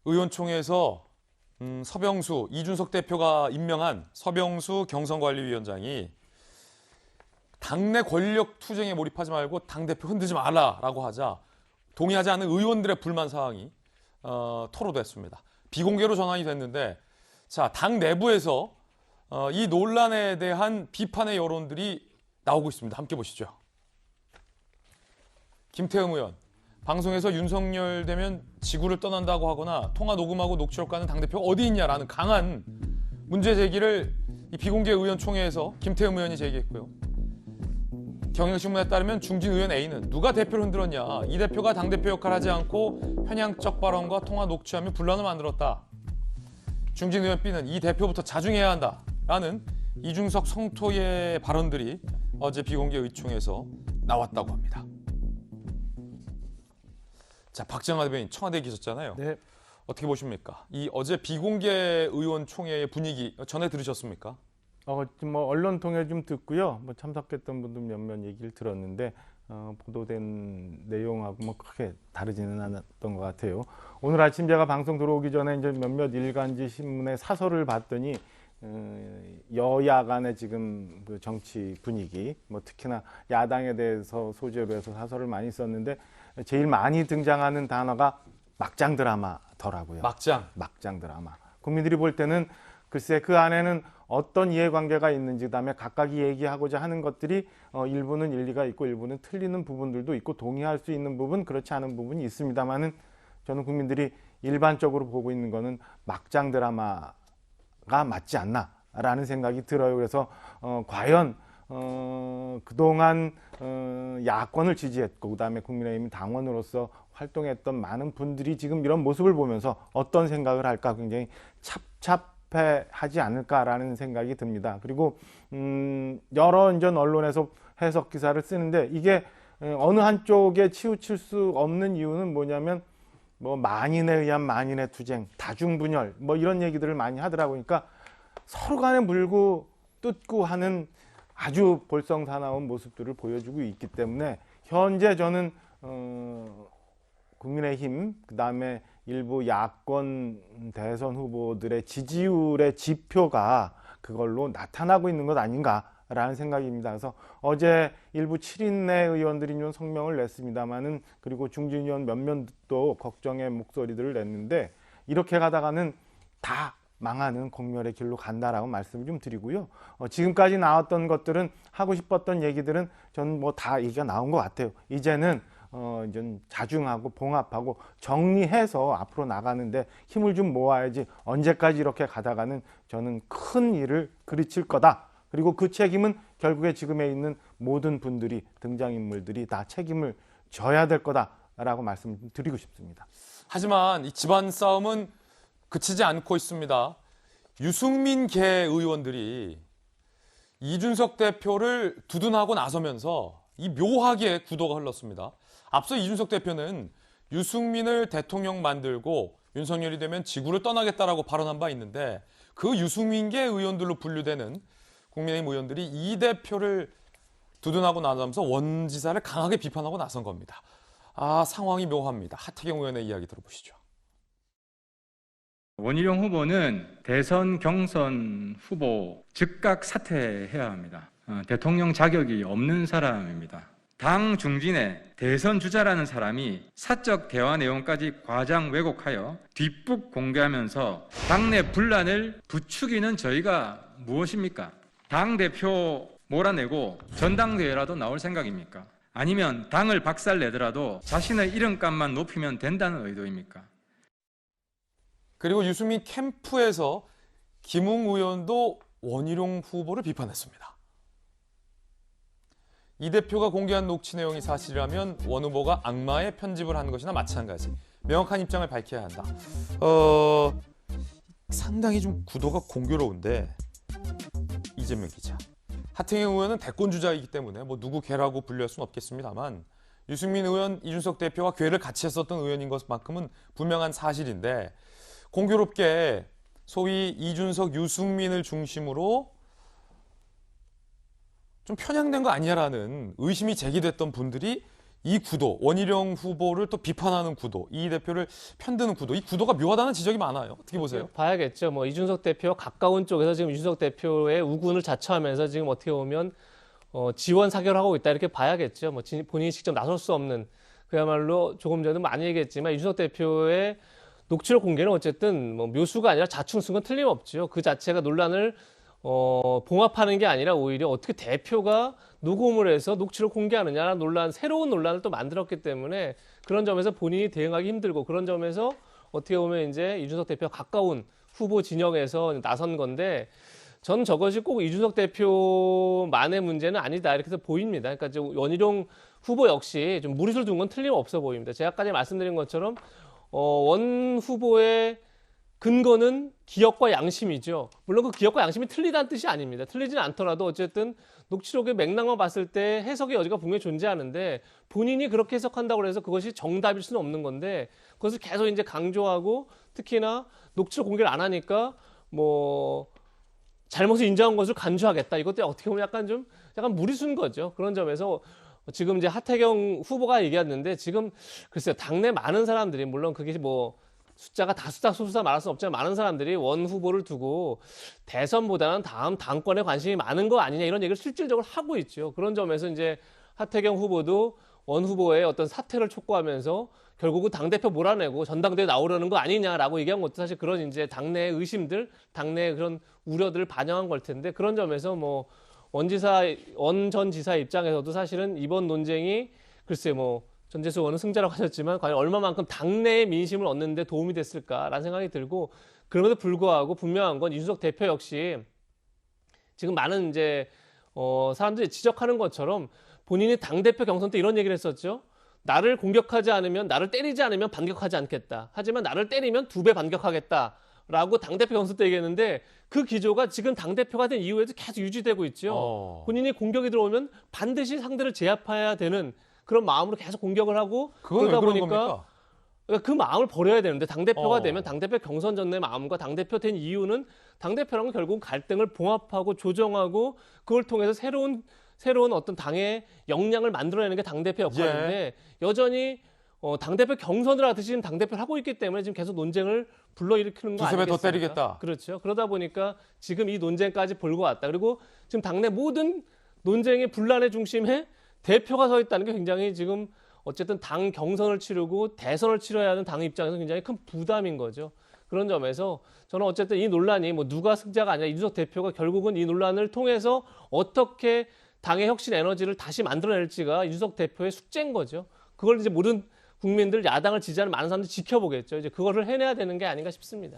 의원총회에서 서병수, 이준석 대표가 임명한 서병수 경선관리위원장이 당내 권력 투쟁에 몰입하지 말고 당대표 흔들지 말라라고 하자 동의하지 않는 의원들의 불만 사항이 토로됐습니다. 비공개로 전환이 됐는데 자, 당 내부에서 이 논란에 대한 비판의 여론들이 나오고 있습니다. 함께 보시죠. 김태흠 의원, 방송에서 윤석열 되면 지구를 떠난다고 하거나 통화 녹음하고 녹취록 가는 당대표가 어디 있냐라는 강한 문제 제기를 이 비공개 의원총회에서 김태흠 의원이 제기했고요. 경향신문에 따르면 중진 의원 A는 누가 대표를 흔들었냐. 이 대표가 당대표 역할을 하지 않고 편향적 발언과 통화 녹취하며 분란을 만들었다. 중진 의원 B는 이 대표부터 자중해야 한다라는 이준석 성토의 발언들이 어제 비공개 의총에서 나왔다고 합니다. 자, 박정아 대변인 청와대에 계셨잖아요. 네. 어떻게 보십니까? 이 어제 비공개 의원총회의 분위기 전해 들으셨습니까? 뭐 언론 통해 좀 듣고요. 뭐 참석했던 분들 몇몇 얘기를 들었는데 보도된 내용하고 뭐 크게 다르지는 않았던 것 같아요. 오늘 아침 제가 방송 들어오기 전에 이제 몇몇 일간지 신문의 사설을 봤더니 여야 간의 지금 그 정치 분위기, 뭐 특히나 야당에 대해서 소재로 해서 사설을 많이 썼는데 제일 많이 등장하는 단어가 막장 드라마더라고요. 막장 드라마. 국민들이 볼 때는 글쎄 그 안에는 어떤 이해관계가 있는지, 그다음에 각각이 얘기하고자 하는 것들이 일부는 일리가 있고 일부는 틀리는 부분들도 있고 동의할 수 있는 부분, 그렇지 않은 부분이 있습니다만은 저는 국민들이 일반적으로 보고 있는 거는 막장 드라마가 맞지 않나라는 생각이 들어요. 그래서 과연 그동안 야권을 지지했고 그다음에 국민의힘 당원으로서 활동했던 많은 분들이 지금 이런 모습을 보면서 어떤 생각을 할까 굉장히 하지 않을까라는 생각이 듭니다. 그리고 여러 이전 언론에서 해석 기사를 쓰는데 이게 어느 한쪽에 치우칠 수 없는 이유는 뭐냐면 뭐 만인에 의한 만인의 투쟁, 다중분열 뭐 이런 얘기들을 많이 하더라고요. 그러니까 서로 간에 물고 뜯고 하는 아주 볼썽사나운 모습들을 보여주고 있기 때문에 현재 저는 국민의힘 그다음에 일부 야권 대선 후보들의 지지율의 지표가 그걸로 나타나고 있는 것 아닌가라는 생각입니다. 그래서 어제 일부 7인내 의원들이 좀 성명을 냈습니다만은 그리고 중진 의원 몇몇도 걱정의 목소리들을 냈는데 이렇게 가다가는 다 망하는 공멸의 길로 간다라고 말씀을 좀 드리고요. 지금까지 나왔던 것들은 하고 싶었던 얘기들은 저는 뭐 다 얘기가 나온 것 같아요. 이제는 이제 자중하고 봉합하고 정리해서 앞으로 나가는데 힘을 좀 모아야지 언제까지 이렇게 가다가는 저는 큰 일을 그르칠 거다. 그리고 그 책임은 결국에 지금에 있는 모든 분들이 등장인물들이 다 책임을 져야 될 거다라고 말씀드리고 싶습니다. 하지만 이 집안 싸움은 그치지 않고 있습니다. 유승민 계 의원들이 이준석 대표를 두둔하고 나서면서 이 묘하게 구도가 흘렀습니다. 앞서 이준석 대표는 유승민을 대통령 만들고 윤석열이 되면 지구를 떠나겠다라고 발언한 바 있는데 그 유승민계 의원들로 분류되는 국민의힘 의원들이 이 대표를 두둔하고 나서면서 원지사를 강하게 비판하고 나선 겁니다. 상황이 묘합니다. 하태경 의원의 이야기 들어보시죠. 원희룡 후보는 대선 경선 후보 즉각 사퇴해야 합니다. 대통령 자격이 없는 사람입니다. 당 중진의 대선 주자라는 사람이 사적 대화 내용까지 과장 왜곡하여 뒷북 공개하면서 당내 분란을 부추기는 저희가 무엇입니까? 당대표 몰아내고 전당대회라도 나올 생각입니까? 아니면 당을 박살내더라도 자신의 이름값만 높이면 된다는 의도입니까? 그리고 유승민 캠프에서 김웅 의원도 원희룡 후보를 비판했습니다. 이 대표가 공개한 녹취 내용이 사실이라면 원 후보가 악마의 편집을 한 것이나 마찬가지. 명확한 입장을 밝혀야 한다. 상당히 좀 구도가 공교로운데 이재명 기자. 하태경 의원은 대권 주자이기 때문에 뭐 누구 괴라고 분류할 수는 없겠습니다만 유승민 의원, 이준석 대표와 괴를 같이 했었던 의원인 것만큼은 분명한 사실인데 공교롭게 소위 이준석, 유승민을 중심으로 좀 편향된 거 아니냐라는 의심이 제기됐던 분들이 이 구도, 원희룡 후보를 또 비판하는 구도, 이 대표를 편드는 구도, 이 구도가 묘하다는 지적이 많아요. 어떻게 보세요? 봐야겠죠. 뭐 이준석 대표와 가까운 쪽에서 지금 이준석 대표의 우군을 자처하면서 지금 어떻게 보면 지원 사격하고 있다 이렇게 봐야겠죠. 뭐 본인이 직접 나설 수 없는 그야말로 조금 전에도 많이 얘기했지만 이준석 대표의 녹취록 공개는 어쨌든 뭐 묘수가 아니라 자충수인 건 틀림없죠. 그 자체가 논란을 봉합하는 게 아니라 오히려 어떻게 대표가 녹음을 해서 녹취록 공개하느냐라는 논란, 새로운 논란을 또 만들었기 때문에 그런 점에서 본인이 대응하기 힘들고 그런 점에서 어떻게 보면 이제 이준석 대표와 가까운 후보 진영에서 나선 건데 저는 저것이 꼭 이준석 대표만의 문제는 아니다 이렇게 해서 보입니다. 그러니까 이제 원희룡 후보 역시 좀 무리수를 둔 건 틀림없어 보입니다. 제가 아까 말씀드린 것처럼 원 후보의 근거는 기억과 양심이죠. 물론 그 기억과 양심이 틀리다는 뜻이 아닙니다. 틀리진 않더라도 어쨌든 녹취록의 맥락만 봤을 때 해석의 여지가 분명히 존재하는데 본인이 그렇게 해석한다고 해서 그것이 정답일 수는 없는 건데 그것을 계속 이제 강조하고 특히나 녹취록 공개를 안 하니까 뭐 잘못을 인정한 것을 간주하겠다. 이것도 어떻게 보면 약간 무리수인 거죠. 그런 점에서 지금 이제 하태경 후보가 얘기했는데 지금 글쎄요. 당내 많은 사람들이 물론 그게 뭐 숫자가 다수다 소수다 말할 수는 없지만 많은 사람들이 원 후보를 두고 대선보다는 다음 당권에 관심이 많은 거 아니냐 이런 얘기를 실질적으로 하고 있죠. 그런 점에서 이제 하태경 후보도 원 후보의 어떤 사퇴를 촉구하면서 결국은 당대표 몰아내고 전당대회 나오려는 거 아니냐라고 얘기한 것도 사실 그런 이제 당내의 의심들, 당내의 그런 우려들을 반영한 걸 텐데 그런 점에서 뭐 원 전 지사 입장에서도 사실은 이번 논쟁이 글쎄 뭐 전재수 의원은 승자라고 하셨지만 과연 얼마만큼 당내의 민심을 얻는 데 도움이 됐을까라는 생각이 들고 그럼에도 불구하고 분명한 건 이준석 대표 역시 지금 많은 이제 사람들이 지적하는 것처럼 본인이 당대표 경선 때 이런 얘기를 했었죠. 나를 공격하지 않으면 나를 때리지 않으면 반격하지 않겠다. 하지만 나를 때리면 2배 반격하겠다. 라고 당대표 경선 때 얘기했는데 그 기조가 지금 당대표가 된 이후에도 계속 유지되고 있죠. 본인이 공격이 들어오면 반드시 상대를 제압해야 되는 그런 마음으로 계속 공격을 하고 그건 왜 그러다 그런 보니까 겁니까? 그러니까 그 마음을 버려야 되는데 당대표가 되면 당대표 경선 전의 마음과 당대표 된 이유는 당대표랑은 결국 갈등을 봉합하고 조정하고 그걸 통해서 새로운 어떤 당의 역량을 만들어내는 게 당대표 역할인데 여전히 당대표 경선을 하듯이 지금 당대표를 하고 있기 때문에 지금 계속 논쟁을 불러일으키는 거 두세 배 아니겠습니까? 더 때리겠다. 그렇죠. 그러다 보니까 지금 이 논쟁까지 몰고 왔다. 그리고 지금 당내 모든 논쟁의 분란의 중심에 대표가 서 있다는 게 굉장히 지금 어쨌든 당 경선을 치르고 대선을 치러야 하는 당 입장에서 굉장히 큰 부담인 거죠. 그런 점에서 저는 어쨌든 이 논란이 뭐 누가 승자가 아니라 이준석 대표가 결국은 이 논란을 통해서 어떻게 당의 혁신 에너지를 다시 만들어낼지가 이준석 대표의 숙제인 거죠. 그걸 이제 모든 국민들 야당을 지지하는 많은 사람들이 지켜보겠죠. 이제 그거를 해내야 되는 게 아닌가 싶습니다.